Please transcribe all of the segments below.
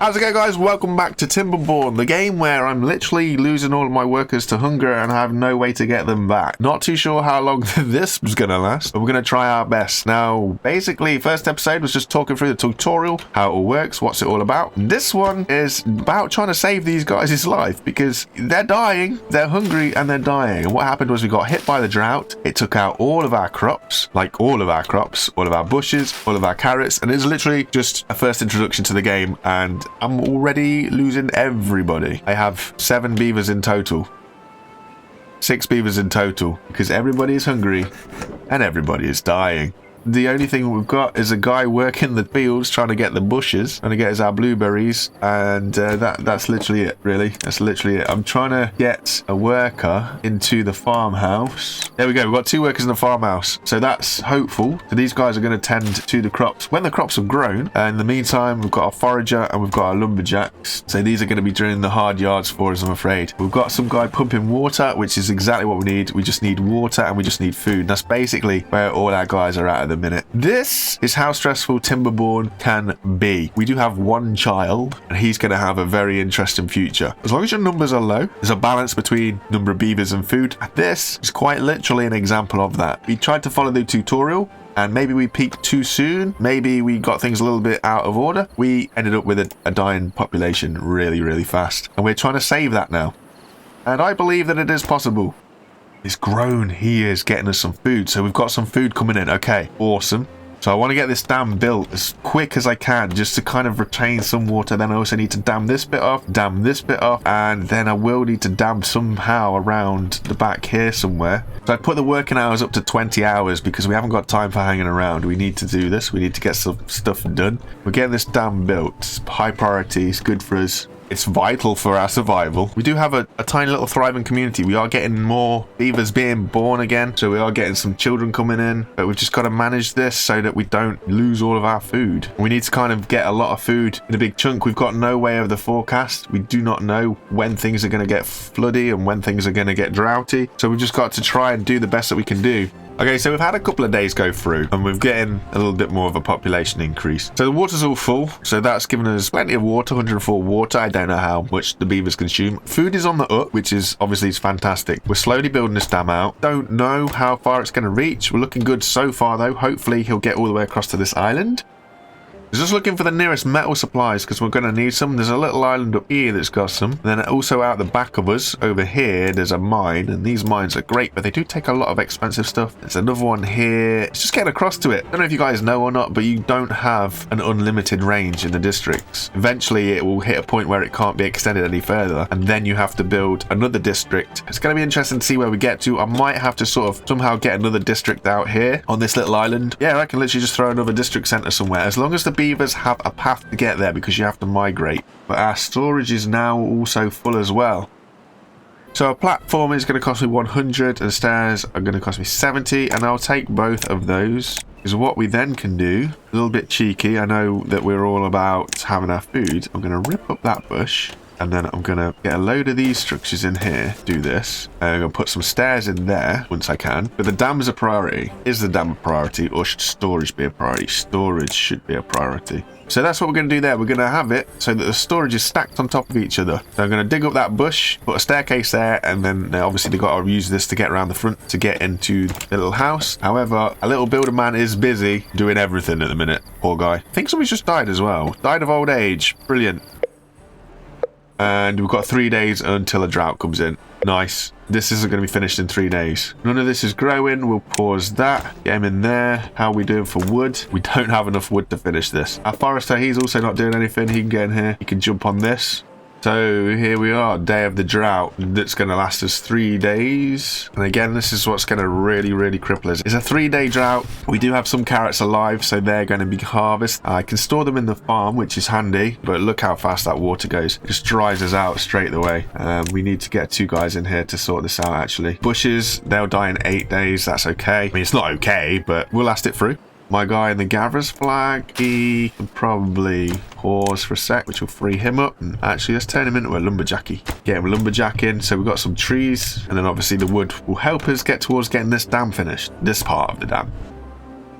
How's it going, guys? Welcome back to Timberborn, the game where I'm literally losing all of my workers to hunger and I have no way to get them back. Not too sure how long this is going to last, but we're going to try our best. Now, basically, first episode was just talking through the tutorial, how it all works, what's it all about. This one is about trying to save these guys' life because they're dying, they're hungry, and they're dying. And what happened was we got hit by the drought. It took out all of our crops, like all of our crops, all of our bushes, all of our carrots, and it's literally just a first introduction to the game, and I'm already losing everybody. I have 7 beavers in total. 6 beavers in total because everybody is hungry and everybody is dying. The only thing we've got is a guy working the fields trying to get the bushes and to get us our blueberries, and that's literally it, really. That's literally it. I'm trying to get a worker into the farmhouse. There we go. We've got 2 workers in the farmhouse, so that's hopeful. So these guys are going to tend to the crops when the crops have grown. And in the meantime, we've got our forager and we've got our lumberjacks. So these are going to be drilling the hard yards for us, I'm afraid. We've got some guy pumping water, which is exactly what we need. We just need water and we just need food. And that's basically where all our guys are at the minute. This is how stressful Timberborn can be. We do have 1 child and he's going to have a very interesting future. As long as your numbers are low, there's a balance between number of beavers and food. This is quite literally an example of that. We tried to follow the tutorial and maybe we peaked too soon. Maybe we got things a little bit out of order. We ended up with a dying population really fast, and we're trying to save that now. And I believe that it is possible. It's grown. He is getting us some food. So we've got some food coming in. Okay, awesome. So I want to get this dam built as quick as I can just to kind of retain some water. Then I also need to dam this bit off, dam this bit off, and then I will need to dam somehow around the back here somewhere. So I put the working hours up to 20 hours because we haven't got time for hanging around. We need to do this. We need to get some stuff done. We're getting this dam built. It's high priority. It's good for us. It's vital for our survival. We do have a tiny little thriving community. We are getting more beavers being born again, so we are getting some children coming in, but we've just got to manage this so that we don't lose all of our food. We need to kind of get a lot of food in a big chunk. We've got no way of the forecast. We do not know when things are going to get floody and when things are going to get droughty, so we've just got to try and do the best that we can do. Okay, so we've had a couple of days go through and we're getting a little bit more of a population increase. So the water's all full, so that's given us plenty of water, 104 water. I don't know how much the beavers consume. Food is on the up, which is obviously fantastic. We're slowly building this dam out. Don't know how far it's going to reach. We're looking good so far though. Hopefully he'll get all the way across to this island. Just looking for the nearest metal supplies because we're going to need some. There's a little island up here that's got some. And then also out the back of us over here, there's a mine. And these mines are great, but they do take a lot of expensive stuff. There's another one here. It's just getting across to it. I don't know if you guys know or not, but you don't have an unlimited range in the districts. Eventually, it will hit a point where it can't be extended any further. And then you have to build another district. It's going to be interesting to see where we get to. I might have to sort of somehow get another district out here on this little island. Yeah, I can literally just throw another district center somewhere. As long as the beavers have a path to get there because you have to migrate. But our storage is now also full as well. So a platform is going to cost me 100 and stairs are going to cost me 70, and I'll take both of those. Is what we then can do, a little bit cheeky, I know that we're all about having our food. I'm going to rip up that bush. And then I'm going to get a load of these structures in here, do this. And I'm going to put some stairs in there once I can. But the dam is a priority. Is the dam a priority or should storage be a priority? Storage should be a priority. So that's what we're going to do there. We're going to have it so that the storage is stacked on top of each other. So I'm going to dig up that bush, put a staircase there, and then obviously they've got to use this to get around the front to get into the little house. However, a little builder man is busy doing everything at the minute. Poor guy. I think somebody's just died as well. Died of old age. Brilliant. And we've got 3 days until a drought comes in. Nice. This isn't going to be finished in 3 days. None of this is growing. We'll pause that. Get him in there. How are we doing for wood? We don't have enough wood to finish this. Our forester, he's also not doing anything. He can get in here. He can jump on this. So here we are, day of the drought. That's going to last us 3 days. And again, this is what's going to really cripple us. It's a 3-day drought. We do have some carrots alive, so they're going to be harvested. I can store them in the farm, which is handy. But look how fast that water goes. It just dries us out straight away. We need to get 2 guys in here to sort this out, actually. Bushes, they'll die in 8 days. That's okay. I mean, it's not okay, but we'll last it through. My guy in the gatherer's flag, he can probably pause for a sec, which will free him up. And actually, let's turn him into a lumberjacky. Get him lumberjacking. So we've got some trees, and then obviously the wood will help us get towards getting this dam finished. This part of the dam.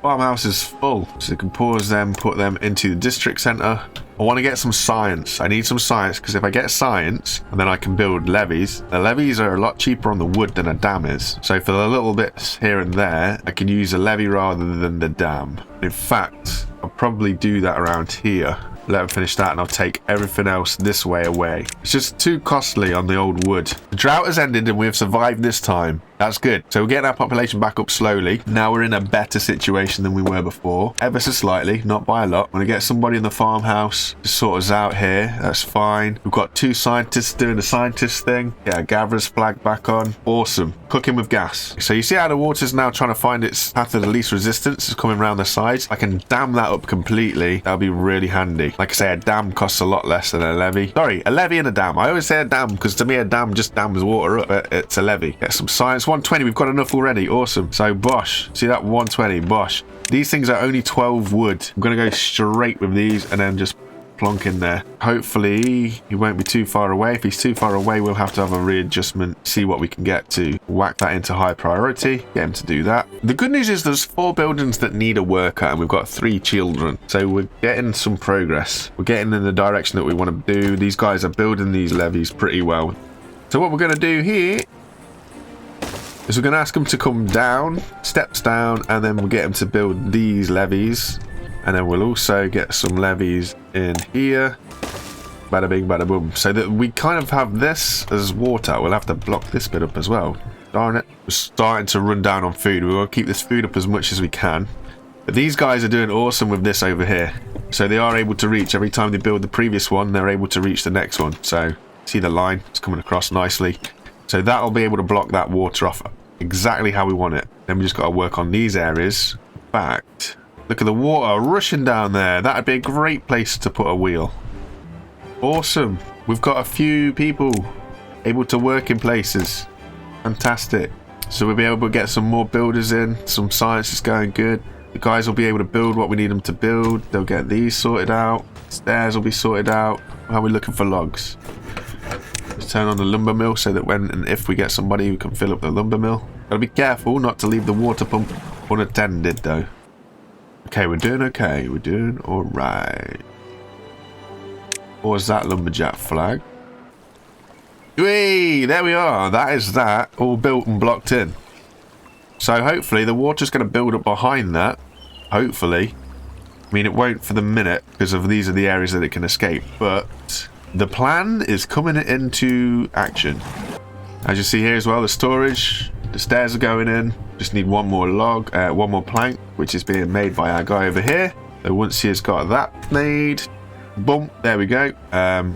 farmhouse is full, so you can pause them, put them into the district center. I want to get some science. I need some science, because if I get science and then I can build levees, the levees are a lot cheaper on the wood than a dam is. So for the little bits here and there, I can use a levee rather than the dam. In fact, I'll probably do that around here. Let them finish that, and I'll take everything else this way away. It's just too costly on the old wood. The drought has ended and we have survived this time. That's good. So we're getting our population back up slowly. Now we're in a better situation than we were before. Ever so slightly, not by a lot. I'm going to get somebody in the farmhouse to sort us out here. That's fine. We've got 2 scientists doing the scientist thing. Yeah, gatherer's flag back on. Awesome. Cooking with gas. So you see how the water's now trying to find its path of the least resistance. It's coming around the sides. I can dam that up completely. That'll be really handy. Like I say, a dam costs a lot less than a levee. Sorry, a levee and a dam. I always say a dam because to me a dam just dams water up, but it's a levee. Get some science. 120, we've got enough already. Awesome. So bosh. See that 120? Bosh. These things are only 12 wood. I'm going to go straight with these and then just plonk in there. Hopefully he won't be too far away. If he's too far away, we'll have to have a readjustment, see what we can get to. Whack that into high priority, get him to do that. The good news is there's 4 buildings that need a worker and we've got 3 children, so we're getting some progress. We're getting in the direction that we want to do. These guys are building these levees pretty well. So what we're going to do here is we're going to ask them to come down, steps down, and then we'll get them to build these levees. And then we'll also get some levees in here. Bada bing, bada boom. So that we kind of have this as water. We'll have to block this bit up as well. Darn it. We're starting to run down on food. We want to keep this food up as much as we can. But these guys are doing awesome with this over here. So they are able to reach. Every time they build the previous one, they're able to reach the next one. So see the line? It's coming across nicely. So that'll be able to block that water off exactly how we want it. Then we just got to work on these areas. In fact, look at the water rushing down there. That'd be a great place to put a wheel. Awesome. We've got a few people able to work in places. Fantastic. So we'll be able to get some more builders in. Some science is going good. The guys will be able to build what we need them to build. They'll get these sorted out. Stairs will be sorted out. How are we looking for logs? Let's turn on the lumber mill so that when and if we get somebody who can fill up the lumber mill. Gotta be careful not to leave the water pump unattended though. Okay, we're doing okay. We're doing alright. Or is that lumberjack flag? Whee! There we are. That is that. All built and blocked in. So hopefully the water's going to build up behind that. Hopefully. I mean, it won't for the minute because of these are the areas that it can escape. But the plan is coming into action. As you see here as well, the storage. The stairs are going in. Just need one more log, one more plank, which is being made by our guy over here. So once he has got that made, boom, there we go. I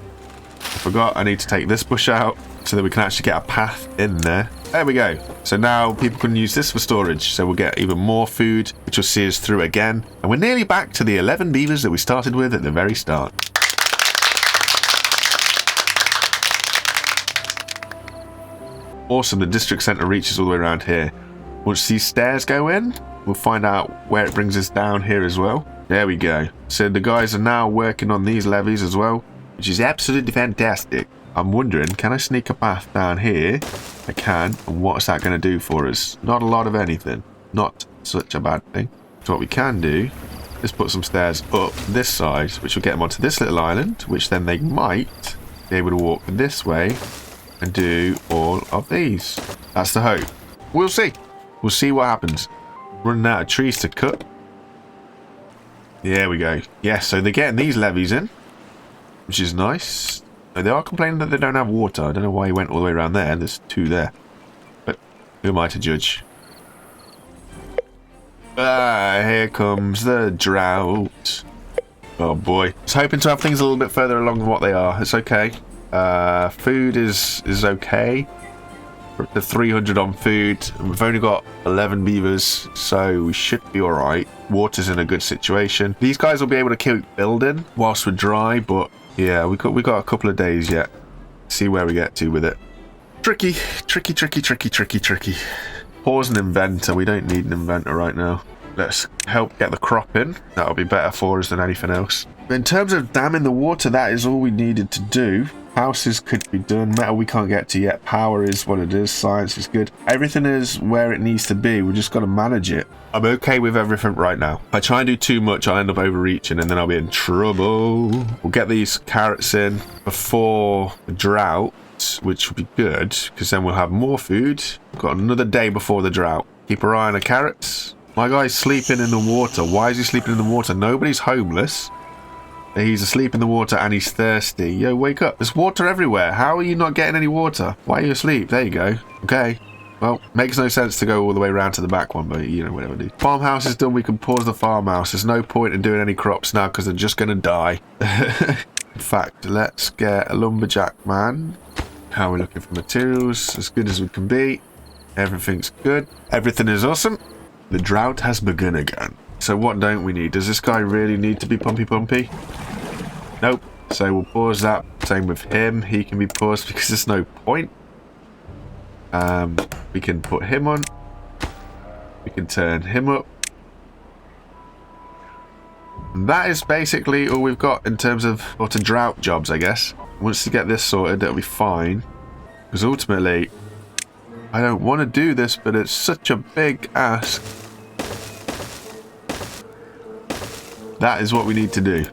forgot I need to take this bush out so that we can actually get a path in there. There we go. So now people can use this for storage. So we'll get even more food, which will see us through again. And we're nearly back to the 11 beavers that we started with at the very start. Awesome, the district centre reaches all the way around here. Once these stairs go in, we'll find out where it brings us down here as well. There we go. So the guys are now working on these levees as well, which is absolutely fantastic. I'm wondering, can I sneak a path down here? I can. And what's that going to do for us? Not a lot of anything. Not such a bad thing. So what we can do is put some stairs up this side, which will get them onto this little island, which then they might be able to walk this way and do all of these. That's the hope. We'll see. We'll see what happens. Running out of trees to cut. There we go. Yeah, so they're getting these levees in, which is nice. They are complaining that they don't have water. I don't know why he went all the way around there. There's 2 there. But who am I to judge? Ah, here comes the drought. Oh boy. I was hoping to have things a little bit further along than what they are. It's okay. Food is okay. We're up to 300 on food. We've only got 11 beavers, so we should be alright. Water's in a good situation. These guys will be able to keep building whilst we're dry, but yeah, we got a couple of days yet. See where we get to with it. Tricky, tricky, tricky, tricky, tricky, tricky. Pause an inventor. We don't need an inventor right now. let's help get the crop in. That'll be better for us than anything else. In terms of damming the water, that is all we needed to do. Houses could be done. Metal we can't get to yet. Power is what it is. Science is good. Everything is where it needs to be. We just got to manage it. I'm okay with everything right now. If I try and do too much, I'll end up overreaching and then I'll be in trouble. We'll get these carrots in before the drought, which will be good because then we'll have more food. We've got another day before the drought. Keep our eye on the carrots. My guy's sleeping in the water. Why is he sleeping in the water? Nobody's homeless. He's asleep in the water and he's thirsty. Yo, wake up. There's water everywhere. How are you not getting any water? Why are you asleep? There you go. Okay. Well, makes no sense to go all the way around to the back one, but you know, whatever, dude. Farmhouse is done. We can pause the farmhouse. There's no point in doing any crops now because they're just going to die. In fact, let's get a lumberjack, man. How are we looking for materials? As good as we can be. Everything's good. Everything is awesome. The drought has begun again. So what don't we need? Does this guy really need to be pumpy? Nope. So we'll pause that. Same with him. He can be paused because there's no point. We can put him on. We can turn him up. And that is basically all we've got in terms of sort of drought jobs, I guess. Once you get this sorted, that'll be fine. Because ultimately, I don't want to do this, but it's such a big ask. That is what we need to do.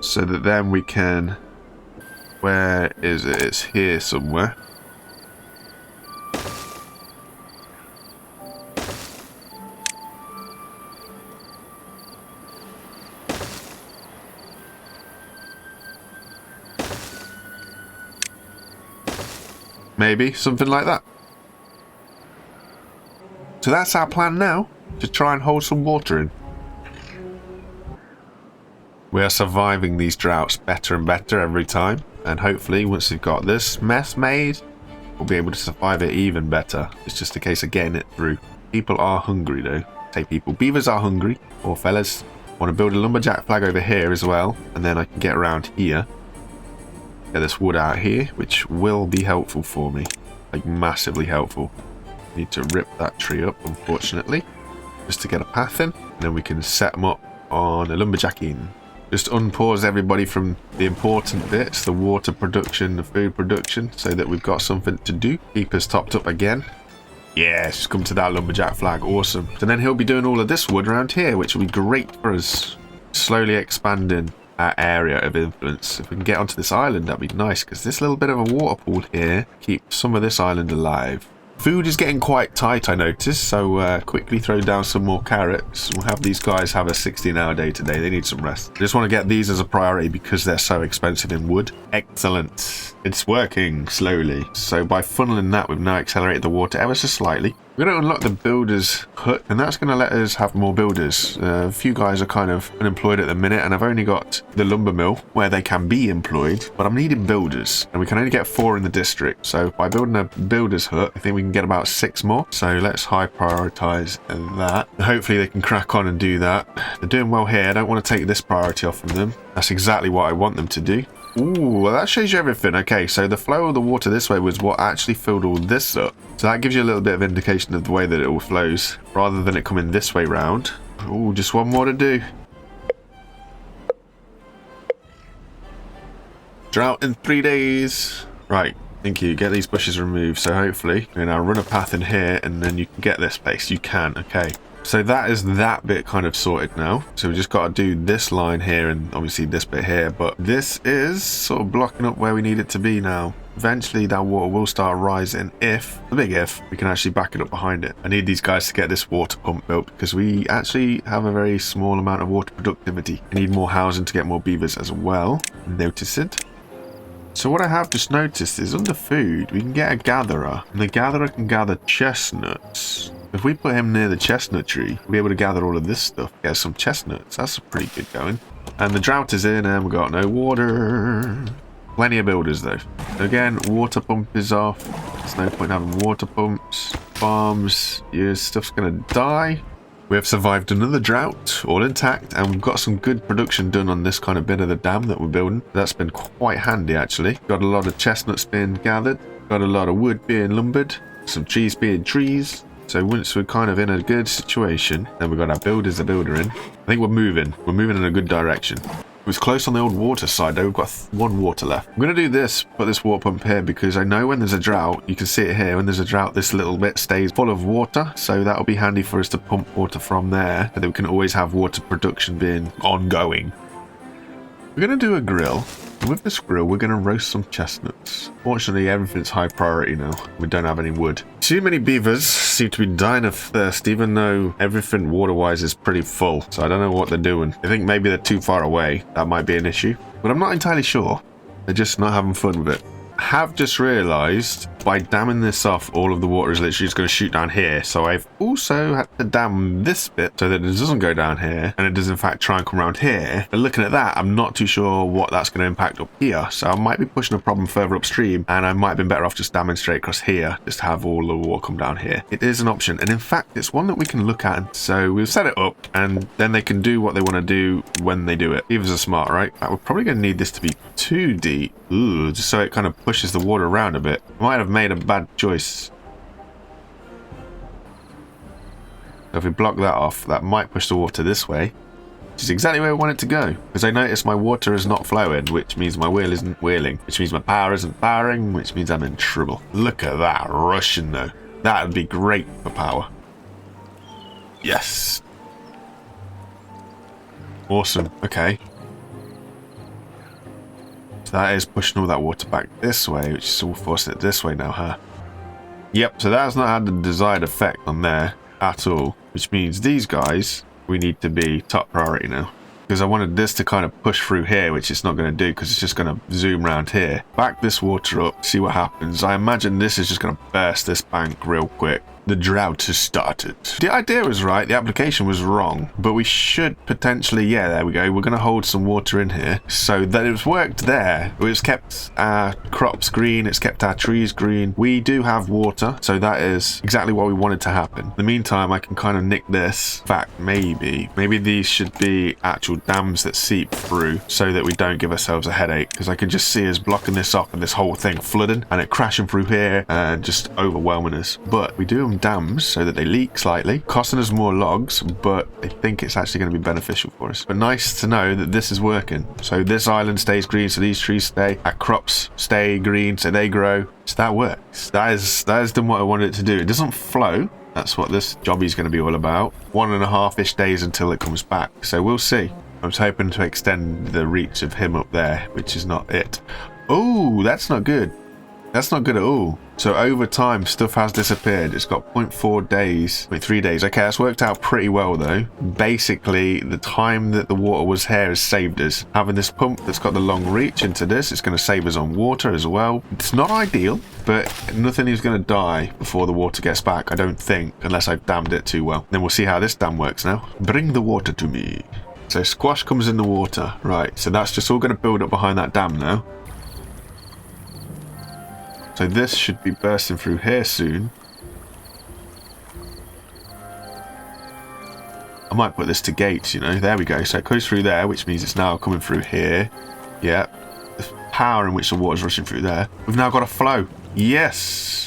So that then we can... Where is it? It's here somewhere. Maybe, something like that. So that's our plan now, to try and hold some water in. We are surviving these droughts better and better every time, and hopefully once we've got this mess made, we'll be able to survive it even better. It's just a case of getting it through. People are hungry though. Say people. Beavers are hungry. Or fellas. Want to build a lumberjack flag over here as well, and then I can get around here. Get this wood out here, which will be helpful for me. Like massively helpful. Need to rip that tree up, unfortunately. Just to get a path in. And then we can set them up on a lumberjacking. Just unpause everybody from the important bits, the water production, the food production, so that we've got something to do. Keep us topped up again. Yes, just come to that lumberjack flag. Awesome. So then he'll be doing all of this wood around here, which will be great for us. Slowly expanding our area of influence. If we can get onto this island, that'd be nice, because this little bit of a water pool here keeps some of this island alive. Food is getting quite tight, I noticed, so quickly throw down some more carrots. We'll have these guys have a 16-hour day today. They need some rest. I just want to get these as a priority because they're so expensive in wood. Excellent. It's working slowly. So by funneling that, we've now accelerated the water ever so slightly. We're going to unlock the builder's hut, and that's going to let us have more builders. A few guys are kind of unemployed at the minute, and I've only got the lumber mill where they can be employed, but I'm needing builders, and we can only get 4 in the district. So by building a builder's hut, I think we can get about 6 more. So let's high prioritize that. Hopefully they can crack on and do that. They're doing well here. I don't want to take this priority off from them. That's exactly what I want them to do. Ooh, well that shows you everything. Okay, so the flow of the water this way was what actually filled all this up. So that gives you a little bit of indication of the way that it all flows, rather than it coming this way round. Ooh, just one more to do. Drought in 3 days. Right, thank you. Get these bushes removed. So hopefully, you know, run a path in here and then you can get this place. You can, okay. So that is that bit kind of sorted now. So we just got to do this line here and obviously this bit here. But this is sort of blocking up where we need it to be now. Eventually that water will start rising if, the big if, we can actually back it up behind it. I need these guys to get this water pump built because we actually have a very small amount of water productivity. We need more housing to get more beavers as well. Notice it. So what I have just noticed is under food, we can get a gatherer. And the gatherer can gather chestnuts. If we put him near the chestnut tree, we'll be able to gather all of this stuff. Get some chestnuts. That's pretty good going. And the drought is in and we've got no water. Plenty of builders though. Again, water pump is off. There's no point having water pumps. Farms, your stuff's gonna die. We have survived another drought, all intact, and we've got some good production done on this kind of bit of the dam that we're building. That's been quite handy actually. Got a lot of chestnuts being gathered. Got a lot of wood being lumbered. Some trees being trees. So once we're kind of in a good situation, then we've got our builders, the builder in. I think we're moving. We're moving in a good direction. It was close on the old water side though. We've got one water left. I'm going to do this, put this water pump here, because I know when there's a drought, you can see it here, when there's a drought, this little bit stays full of water. So that'll be handy for us to pump water from there, so that we can always have water production being ongoing. We're going to do a grill. With this grill, we're going to roast some chestnuts. Fortunately, everything's high priority now. We don't have any wood. Too many beavers seem to be dying of thirst, even though everything water-wise is pretty full. So I don't know what they're doing. I think maybe they're too far away. That might be an issue. But I'm not entirely sure. They're just not having fun with it. I have just realised by damming this off, all of the water is literally just going to shoot down here. So I've also had to dam this bit so that it doesn't go down here and it does in fact try and come around here. But looking at that, I'm not too sure what that's going to impact up here. So I might be pushing a problem further upstream, and I might have been better off just damming straight across here, just to have all the water come down here. It is an option, and in fact it's one that we can look at. So we've set it up, and then they can do what they want to do when they do it. Beavers are smart, right? We're probably going to need this to be too deep. Ooh, just so it kind of pushes the water around a bit. Might have made a bad choice. So if we block that off, that might push the water this way, which is exactly where I want it to go. Because I notice my water is not flowing, which means my wheel isn't wheeling, which means my power isn't powering, which means I'm in trouble. Look at that rushing though. That would be great for power. Yes. Awesome. Okay. So that is pushing all that water back this way, which is all forcing it this way now, huh? Yep, so that has not had the desired effect on there at all, which means these guys, we need to be top priority now. Because I wanted this to kind of push through here, which it's not going to do because it's just going to zoom around here. Back this water up, see what happens. I imagine this is just going to burst this bank real quick. The drought has started. The idea was right, the application was wrong, but we should potentially, yeah, there we go. We're going to hold some water in here so that it's worked there. It's kept our crops green, it's kept our trees green. We do have water, so that is exactly what we wanted to happen. In the meantime, I can kind of nick this. In fact, maybe these should be actual dams that seep through so that we don't give ourselves a headache, because I can just see us blocking this off and this whole thing flooding and it crashing through here and just overwhelming us. But we do them dams so that they leak slightly, costing us more logs, but I think it's actually going to be beneficial for us. But nice to know that this is working. So this island stays green, so these trees stay, our crops stay green, so they grow. So that works. That has done what I wanted it to do. It doesn't flow. That's what this jobby is going to be all about. 1.5-ish days until it comes back. So we'll see. I'm just hoping to extend the reach of him up there, which is not it. Oh, that's not good. That's not good at all. So over time, stuff has disappeared. It's got 0.4 days, 0.3 days. Okay, that's worked out pretty well though. Basically, the time that the water was here has saved us. Having this pump that's got the long reach into this, it's going to save us on water as well. It's not ideal, but nothing is going to die before the water gets back, I don't think, unless I've dammed it too well. Then we'll see how this dam works now. Bring the water to me. So squash comes in the water. Right, so that's just all going to build up behind that dam now. So this should be bursting through here soon. I might put this to gates, you know. There we go. So it goes through there, which means it's now coming through here. Yeah. The power in which the water's rushing through there. We've now got a flow. Yes.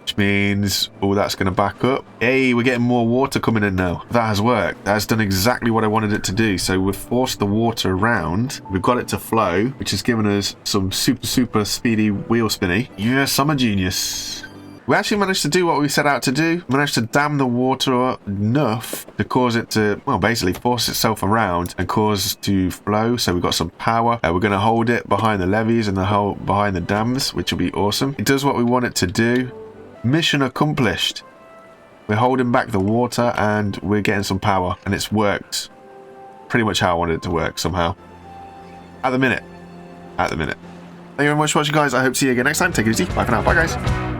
Which means, oh, that's going to back up. Hey, we're getting more water coming in now. That has worked. That has done exactly what I wanted it to do. So we've forced the water around. We've got it to flow, which has given us some super speedy wheel spinny. Yes, I'm a genius. We actually managed to do what we set out to do. Managed to dam the water up enough to cause it to, well, basically force itself around and cause it to flow. So we've got some power. We're going to hold it behind the levees and behind the dams, which will be awesome. It does what we want it to do. Mission accomplished. We're holding back the water and we're getting some power, and it's worked pretty much how I wanted it to work somehow. At the minute. Thank you very much for watching, guys. I hope to see you again next time. Take it easy. Bye for now. Bye, guys.